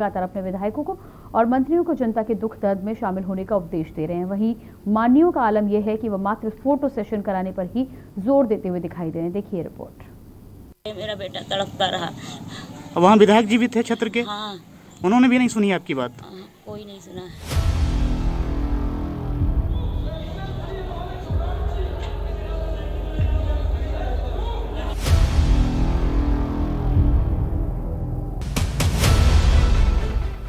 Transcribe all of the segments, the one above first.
लगातार अपने विधायकों को और मंत्रियों को जनता के दुख दर्द में शामिल होने का उपदेश दे रहे हैं। वहीं मान्यों का आलम यह है कि वह मात्र फोटो सेशन कराने पर ही जोर देते हुए दिखाई दे रहे हैं। देखिए रिपोर्ट। मेरा बेटा तड़पता रहा। वहाँ विधायक जी भी थे क्षेत्र के? हाँ। उन्होंने भी नहीं सुनी आपकी बात? कोई नहीं सुना।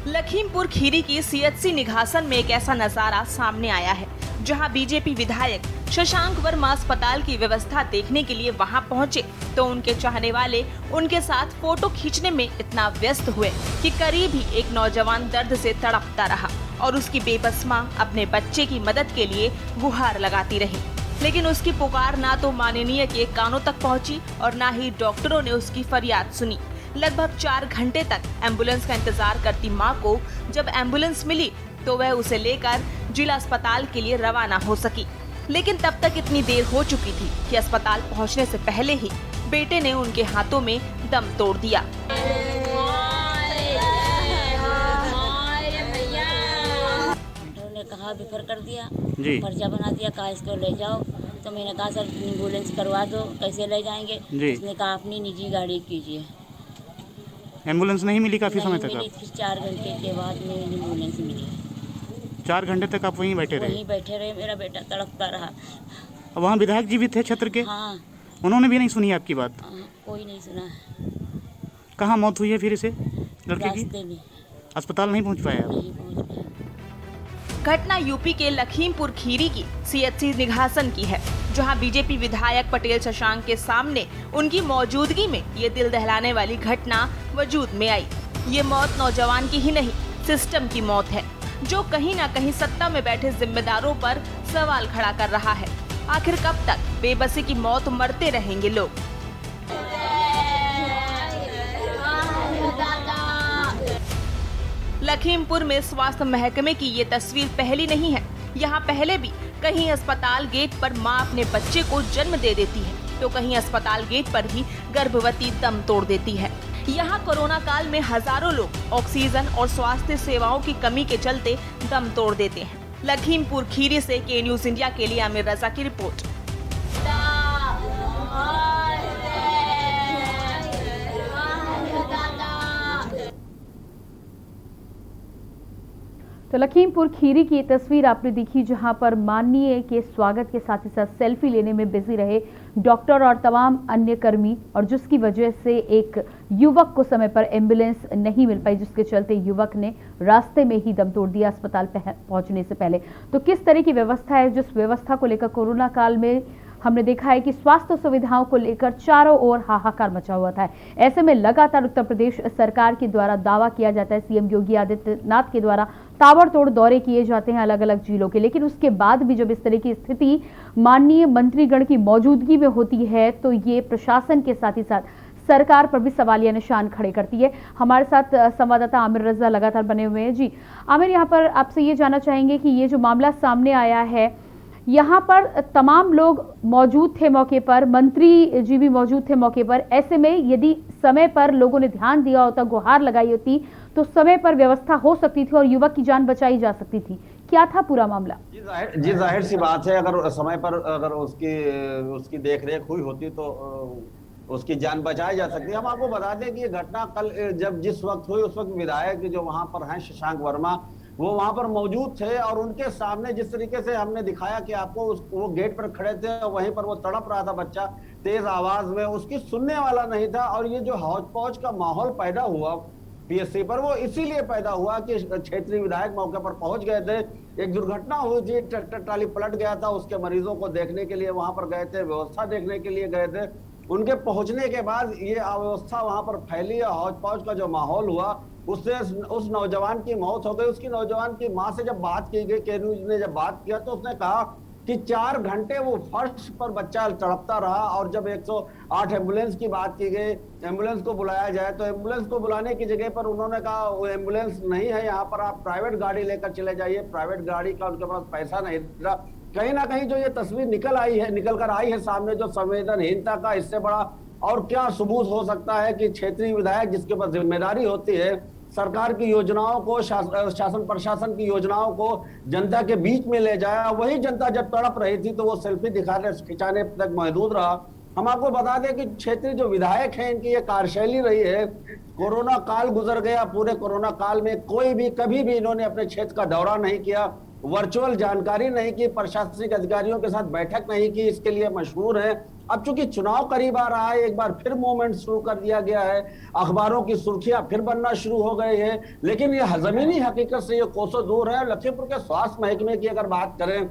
लखीमपुर खीरी की सीएचसी निघासन में एक ऐसा नजारा सामने आया है जहां बीजेपी विधायक शशांक वर्मा अस्पताल की व्यवस्था देखने के लिए वहां पहुंचे तो उनके चाहने वाले उनके साथ फोटो खींचने में इतना व्यस्त हुए कि करीब ही एक नौजवान दर्द से तड़पता रहा और उसकी बेबस मां अपने बच्चे की मदद के लिए गुहार लगाती रही, लेकिन उसकी पुकार ना तो माननीय के कानों तक पहुंची और ना ही डॉक्टरों ने उसकी फरियाद सुनी। लगभग 4 घंटे तक एम्बुलेंस का इंतजार करती मां को जब एम्बुलेंस मिली तो वह उसे लेकर जिला अस्पताल के लिए रवाना हो सकी, लेकिन तब तक इतनी देर हो चुकी थी कि अस्पताल पहुंचने से पहले ही बेटे ने उनके हाथों में दम तोड़ दिया। उन्होंने कहा बिफर कर दिया, पर्चा बना दिया, कहा इसको ले जाओ। तो मैंने कहा सर एम्बुलेंस करवा दो, कैसे ले जाएंगे? उसने कहा अपनी निजी गाड़ी कीजिए। एम्बुलेंस नहीं मिली काफी समय तक? 4 घंटे के बाद में एम्बुलेंस मिली। 4 घंटे तक आप वहीं बैठे रहे? वहीं बैठे रहे, मेरा बेटा तड़पता रहा। वहाँ विधायक जी भी थे क्षेत्र के? हाँ। उन्होंने भी नहीं सुनी आपकी बात? कोई नहीं सुना। कहाँ मौत हुई है फिर इसे लड़के की? में। अस्पताल नहीं पहुँच पाया? नहीं पहुँच पाया। घटना यूपी के लखीमपुर खीरी की सीएचसी निघासन की है, जहां बीजेपी विधायक पटेल शशांक के सामने उनकी मौजूदगी में ये दिल दहलाने वाली घटना वजूद में आई। ये मौत नौजवान की ही नहीं, सिस्टम की मौत है, जो कहीं न कहीं सत्ता में बैठे जिम्मेदारों पर सवाल खड़ा कर रहा है। आखिर कब तक बेबसी की मौत मरते रहेंगे लोग? लखीमपुर में स्वास्थ्य महकमे की ये तस्वीर पहली नहीं है। यहाँ पहले भी कहीं अस्पताल गेट पर मां अपने बच्चे को जन्म दे देती है तो कहीं अस्पताल गेट पर ही गर्भवती दम तोड़ देती है। यहाँ कोरोना काल में हजारों लोग ऑक्सीजन और स्वास्थ्य सेवाओं की कमी के चलते दम तोड़ देते हैं। लखीमपुर खीरी से के न्यूज इंडिया के लिए आमिर रजा की रिपोर्ट। तो लखीमपुर खीरी की तस्वीर आपने देखी, जहां पर माननीय के स्वागत के साथ ही साथ सेल्फी लेने में बिजी रहे डॉक्टर और तमाम अन्य कर्मी, और जिसकी वजह से एक युवक को समय पर एम्बुलेंस नहीं मिल पाई, जिसके चलते युवक ने रास्ते में ही दम तोड़ दिया अस्पताल पहुंचने से पहले। तो किस तरह की व्यवस्था है, जिस व्यवस्था को लेकर कोरोना काल में हमने देखा है कि स्वास्थ्य सुविधाओं को लेकर चारों ओर हाहाकार मचा हुआ था। ऐसे में लगातार उत्तर प्रदेश सरकार के द्वारा दावा किया जाता है, सीएम योगी आदित्यनाथ के द्वारा ताबड़तोड़ दौरे किए जाते हैं अलग अलग जिलों के, लेकिन उसके बाद भी जब इस तरह की स्थिति माननीय मंत्रीगण की मौजूदगी में होती है तो ये प्रशासन के साथ ही साथ सरकार पर भी सवालिया निशान खड़े करती है। हमारे साथ संवाददाता आमिर रजा लगातार बने हुए हैं। जी आमिर, यहाँ पर आपसे ये जानना चाहेंगे कि ये जो मामला सामने आया है, यहाँ पर तमाम लोग मौजूद थे मौके पर, मंत्री जी भी मौजूद थे मौके पर। ऐसे में यदि समय पर लोगों ने ध्यान दिया होता, गुहार लगाई होती, तो समय पर व्यवस्था हो सकती थी और युवक की जान बचाई जा सकती थी। क्या था पूरा मामला? जी जाहिर सी बात है, अगर समय पर अगर उसकी देखरेख हुई होती तो उसकी जान बचाई जा सकती है। हम आपको बता दें कि ये घटना कल जब जिस वक्त हुई उस वक्त विधायक जो वहां पर हैं शशांक वर्मा, वो वहां पर मौजूद थे और उनके सामने जिस तरीके से हमने दिखाया कि आपको वो गेट पर खड़े थे और वहीं पर वो तड़प रहा था बच्चा तेज आवाज में, उसकी सुनने वाला नहीं था। और ये जो हौच पौच का माहौल पैदा हुआ पीएससी पर, वो इसीलिए पैदा हुआ कि क्षेत्रीय विधायक मौके पर पहुंच गए थे। एक दुर्घटना हुई थी, ट्रैक्टर ट्राली पलट गया था, उसके मरीजों को देखने के लिए वहां पर गए थे, व्यवस्था देखने के लिए गए थे। उनके पहुंचने के बाद ये अव्यवस्था वहां पर फैली और हौच पौच का जो माहौल हुआ, उससे उस नौजवान की मौत हो गई। उसकी नौजवान की मां से जब बात की गई, के न्यूज ने जब बात किया, तो उसने कहा कि 4 घंटे वो फर्श पर बच्चा तड़पता रहा। और जब 108 एम्बुलेंस की बात की गई, एम्बुलेंस को बुलाया जाए, तो एम्बुलेंस को बुलाने की जगह पर उन्होंने कहा वो एम्बुलेंस नहीं है यहाँ पर, आप प्राइवेट गाड़ी लेकर चले जाइए। प्राइवेट गाड़ी का उनके पास पैसा नहीं था। कहीं ना कहीं जो ये तस्वीर निकल कर आई है सामने, जो संवेदनहीनता का, इससे बड़ा और क्या सबूत हो सकता है कि क्षेत्रीय विधायक जिसके पास जिम्मेदारी होती है सरकार की योजनाओं को, शासन प्रशासन की योजनाओं को जनता के बीच में ले जाया। वही जनता जब तड़प रही थी तो वो सेल्फी खिंचाने तक महदूद रहा। हम आपको बता दें कि क्षेत्रीय जो विधायक हैं, इनकी ये कार्यशैली रही है। कोरोना काल गुजर गया, पूरे कोरोना काल में कोई भी कभी भी इन्होंने अपने क्षेत्र का दौरा नहीं किया, वर्चुअल जानकारी नहीं की, प्रशासनिक अधिकारियों के साथ बैठक नहीं की, इसके लिए मशहूर है। अब चूंकि चुनाव करीब आ रहा है, एक बार फिर मूवमेंट शुरू कर दिया गया है, अखबारों की सुर्खियां फिर बनना शुरू हो गई है। लेकिन ये जमीनी हकीकत से ये कोसों दूर है। लखीमपुर के स्वास्थ्य महकमे की अगर बात करें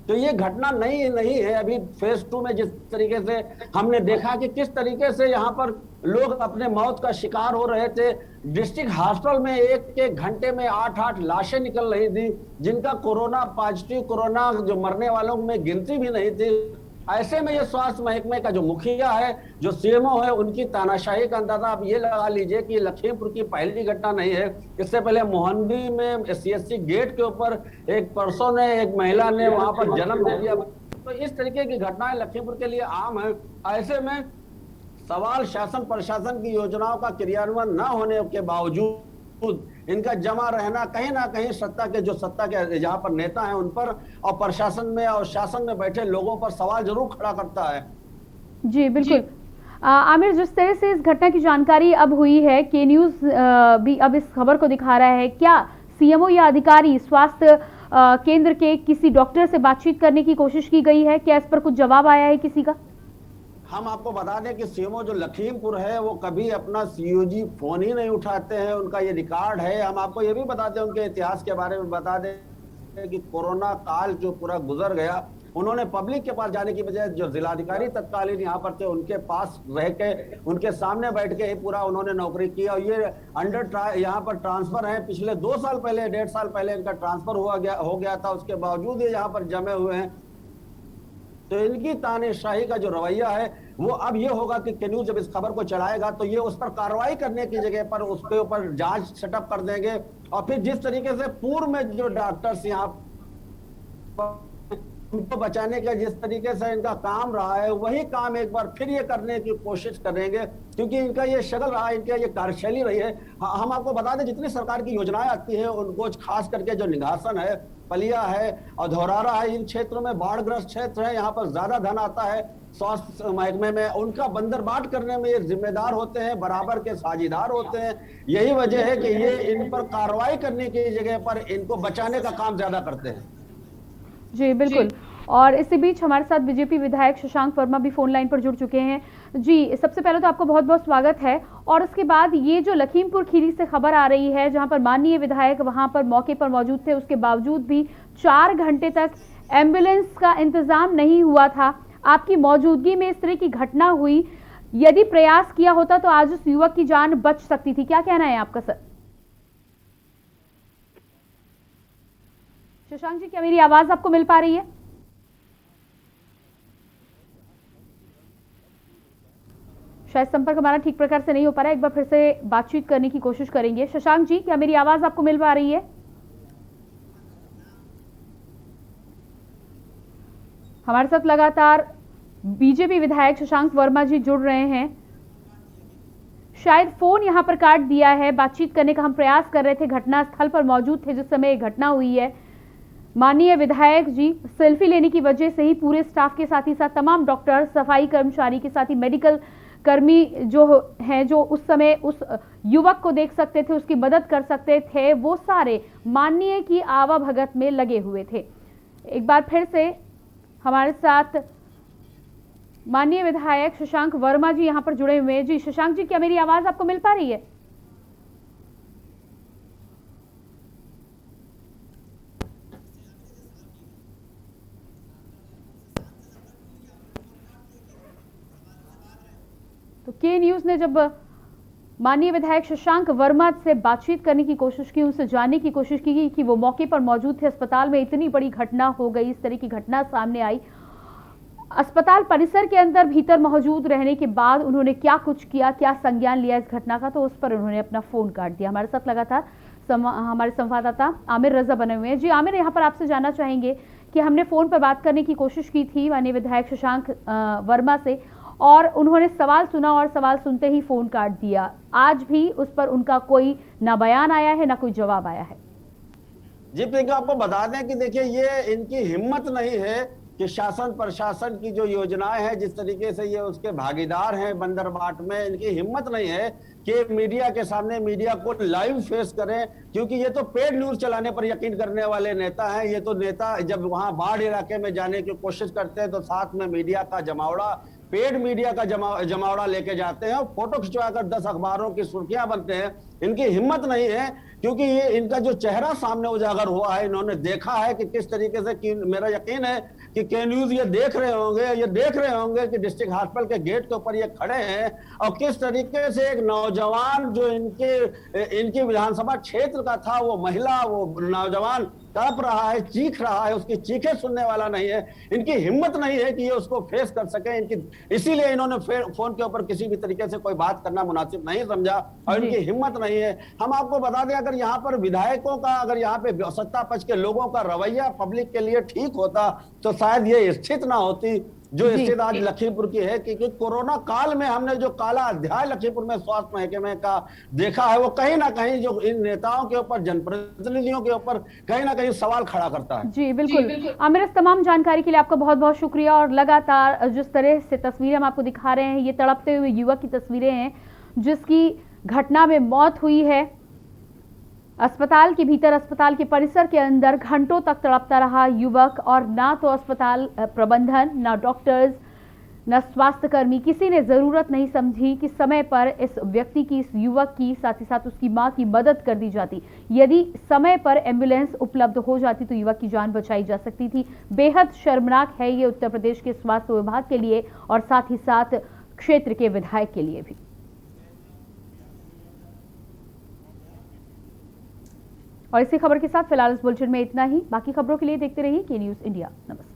तो ये घटना नहीं है। अभी फेज 2 में जिस तरीके से हमने देखा कि किस तरीके से यहाँ पर लोग अपने मौत का शिकार हो रहे थे। डिस्ट्रिक्ट हॉस्पिटल में एक घंटे में 8 लाशें निकल रही थी, जिनका कोरोना पॉजिटिव, कोरोना जो मरने वालों में गिनती भी नहीं थी। ऐसे में ये स्वास्थ्य महकमे का जो मुखिया है, जो सीएमओ है, उनकी तानाशाही का अंदाजा आप ये लगा लीजिए कि लखीमपुर की पहली घटना नहीं है। इससे पहले मोहंदी में सीएससी गेट के ऊपर एक परसों ने एक महिला ने वहां पर जन्म दे दिया। तो इस तरीके की घटनाएं लखीमपुर के लिए आम है। ऐसे में सवाल शासन प्रशासन की योजनाओं का क्रियान्वयन न होने के बावजूद इनका जमा रहना कहीं ना कहीं सत्ता के जहां पर नेता हैं उन पर और प्रशासन में और शासन में बैठे लोगों पर सवाल जरूर खड़ा करता है। जी बिल्कुल। आमिर, जिस तरह से इस घटना की जानकारी अब हुई है, के न्यूज भी अब इस खबर को दिखा रहा है, क्या सीएमओ या अधिकारी स्वास्थ्य केंद्र के किसी डॉक्टर से बातचीत करने की कोशिश की गई है? क्या इस पर कुछ जवाब आया है किसी का? हम आपको बता दें कि सीएमओ जो लखीमपुर है वो कभी अपना सीओजी फोन ही नहीं उठाते हैं, उनका ये रिकॉर्ड है। हम आपको ये भी बता दें, उनके इतिहास के बारे में बता दें कि कोरोना काल जो पूरा गुजर गया, उन्होंने पब्लिक के पास जाने की बजाय जो जिलाधिकारी तत्कालीन यहाँ पर थे उनके पास रह के, उनके सामने बैठ के ही पूरा उन्होंने नौकरी की। और ये यहाँ पर ट्रांसफर है, पिछले 2 साल पहले, 1.5 साल पहले इनका ट्रांसफर हो गया था। उसके बावजूद ये यहाँ पर जमे हुए हैं। तो इनकी तानेशाही का जो रवैया है वो अब ये होगा कि के न्यूज जब इस खबर को चलाएगा तो ये उस पर कार्रवाई करने की जगह पर उसके ऊपर जांच सेटअप कर देंगे। और फिर जिस तरीके से पूर्व में जो डॉक्टर्स यहाँ उनको बचाने का जिस तरीके से इनका काम रहा है, वही काम एक बार फिर ये करने की कोशिश करेंगे, क्योंकि इनका ये शक्ल रहा है, इनका ये कार्यशैली रही है। हम आपको बता दें, जितनी सरकार की योजनाएं आती है उनको खास करके जो निघासन है, पलिया है और धौरारा है, इन क्षेत्रों में बाढ़ग्रस्त क्षेत्र है, यहाँ पर ज्यादा धन आता है। स्वास्थ्य महकमे में उनका बंदरबाट करने में ये जिम्मेदार होते हैं, बराबर के साझीदार होते हैं। यही वजह है कि ये इन पर कार्रवाई करने की जगह पर इनको बचाने का काम ज्यादा करते हैं। जी बिल्कुल। और इसी बीच हमारे साथ बीजेपी विधायक शशांक वर्मा भी फोन लाइन पर जुड़ चुके हैं। जी, सबसे पहले तो आपको बहुत बहुत स्वागत है। और उसके बाद ये जो लखीमपुर खीरी से खबर आ रही है, जहां पर माननीय विधायक वहां पर मौके पर मौजूद थे, उसके बावजूद भी 4 घंटे तक एम्बुलेंस का इंतजाम नहीं हुआ था। आपकी मौजूदगी में इस तरह की घटना हुई, यदि प्रयास किया होता तो आज उस युवक की जान बच सकती थी। क्या कहना है आपका सर? शशांक जी, क्या मेरी आवाज आपको मिल पा रही है? शायद संपर्क हमारा ठीक प्रकार से नहीं हो पा रहा है, एक बार फिर से बातचीत करने की कोशिश करेंगे। शशांक जी, क्या मेरी आवाज आपको मिल पा रही है? हमारे साथ लगातार बीजेपी विधायक शशांक वर्मा जी जुड़ रहे हैं। शायद फोन यहां पर काट दिया है। बातचीत करने का हम प्रयास कर रहे थे, घटनास्थल पर मौजूद थे जिस समय ये घटना हुई है। माननीय विधायक जी सेल्फी लेने की वजह से ही पूरे स्टाफ के साथ ही साथ तमाम डॉक्टर, सफाई कर्मचारी के साथ ही मेडिकल कर्मी जो हैं, जो उस समय उस युवक को देख सकते थे, उसकी मदद कर सकते थे, वो सारे माननीय की आवाभगत में लगे हुए थे। एक बार फिर से हमारे साथ माननीय विधायक शशांक वर्मा जी यहां पर जुड़े हुए हैं। जी शशांक जी, क्या मेरी आवाज आपको मिल पा रही है? तो के न्यूज ने जब माननीय विधायक शशांक वर्मा से बातचीत करने की कोशिश की, उनसे जानने की कोशिश की कि वो मौके पर मौजूद थे, अस्पताल में इतनी बड़ी घटना हो गई, इस तरह की घटना सामने आई, अस्पताल परिसर के अंदर भीतर मौजूद रहने के बाद उन्होंने क्या कुछ किया, क्या संज्ञान लिया इस घटना का, तो उस पर उन्होंने अपना फोन काट दिया। हमारे साथ लगातार हमारे संवाददाता आमिर रजा बने हुए हैं। जी आमिर, यहाँ पर आपसे जानना चाहेंगे कि हमने फोन पर बात करने की कोशिश की थी माननीय विधायक शशांक वर्मा से, और उन्होंने सवाल सुना और सवाल सुनते ही फोन काट दिया। आज भी उस पर उनका कोई ना बयान आया है ना कोई जवाब आया है। जी प्रियंका, आपको बता दें कि देखिए ये इनकी हिम्मत नहीं है कि शासन प्रशासन की जो योजनाएं हैं जिस तरीके से ये उसके भागीदार हैं बंदरबाट में, इनकी हिम्मत नहीं है कि मीडिया के सामने मीडिया को लाइव फेस करें, क्योंकि ये तो पेड न्यूज चलाने पर यकीन करने वाले नेता हैं। ये तो नेता जब वहां बाढ़ इलाके में जाने की कोशिश करते हैं तो साथ में मीडिया का जमावड़ा, पेड मीडिया का जमावड़ा लेके जाते हैं और फोटो खिंचवाकर 10 अखबारों की सुर्खियां बनते हैं। इनकी हिम्मत नहीं है, क्योंकि ये इनका जो चेहरा सामने उजागर हुआ है, इन्होंने देखा है कि किस तरीके से कि मेरा यकीन है कि के न्यूज ये देख रहे होंगे कि डिस्ट्रिक्ट हॉस्पिटल के गेट के ऊपर ये खड़े हैं और किस तरीके से एक नौजवान जो इनकी विधानसभा क्षेत्र का था, वो महिला, वो नौजवान तड़प रहा है, चीख रहा है, उसकी चीखें सुनने वाला नहीं है। इनकी हिम्मत नहीं है कि ये उसको फेस कर सके। इसीलिए इन्होंने फोन के ऊपर किसी भी तरीके से कोई बात करना मुनासिब नहीं समझा और इनकी हिम्मत नहीं है। हम आपको बता दें, अगर यहाँ पर विधायकों का, अगर यहाँ पे सत्ता पक्ष के लोगों का रवैया पब्लिक के लिए ठीक होता तो शायद ये स्थिति ना होती जो स्थिति आज लखीमपुर की है। क्योंकि कोरोना काल में हमने जो काला अध्याय लखीमपुर में स्वास्थ्य महकमे का देखा है, वो कहीं ना कहीं जो इन नेताओं के ऊपर, जनप्रतिनिधियों के ऊपर कहीं ना कहीं सवाल खड़ा करता है। जी बिल्कुल। आमिर, इस तमाम जानकारी के लिए आपका बहुत बहुत शुक्रिया। और लगातार जिस तरह से तस्वीरें हम आपको दिखा रहे हैं, ये तड़पते हुए युवक की तस्वीरें हैं जिसकी घटना में मौत हुई है। अस्पताल के भीतर, अस्पताल के परिसर के अंदर घंटों तक तड़पता रहा युवक और ना तो अस्पताल प्रबंधन, ना डॉक्टर्स, ना स्वास्थ्यकर्मी, किसी ने जरूरत नहीं समझी कि समय पर इस व्यक्ति की, इस युवक की, साथ ही साथ उसकी मां की मदद कर दी जाती। यदि समय पर एम्बुलेंस उपलब्ध हो जाती तो युवक की जान बचाई जा सकती थी। बेहद शर्मनाक है ये उत्तर प्रदेश के स्वास्थ्य विभाग के लिए और साथ ही साथ क्षेत्र के विधायक के लिए भी। और इसी खबर के साथ फिलहाल इस बुलेटिन में इतना ही। बाकी खबरों के लिए देखते रहिए के न्यूज़ इंडिया। नमस्कार।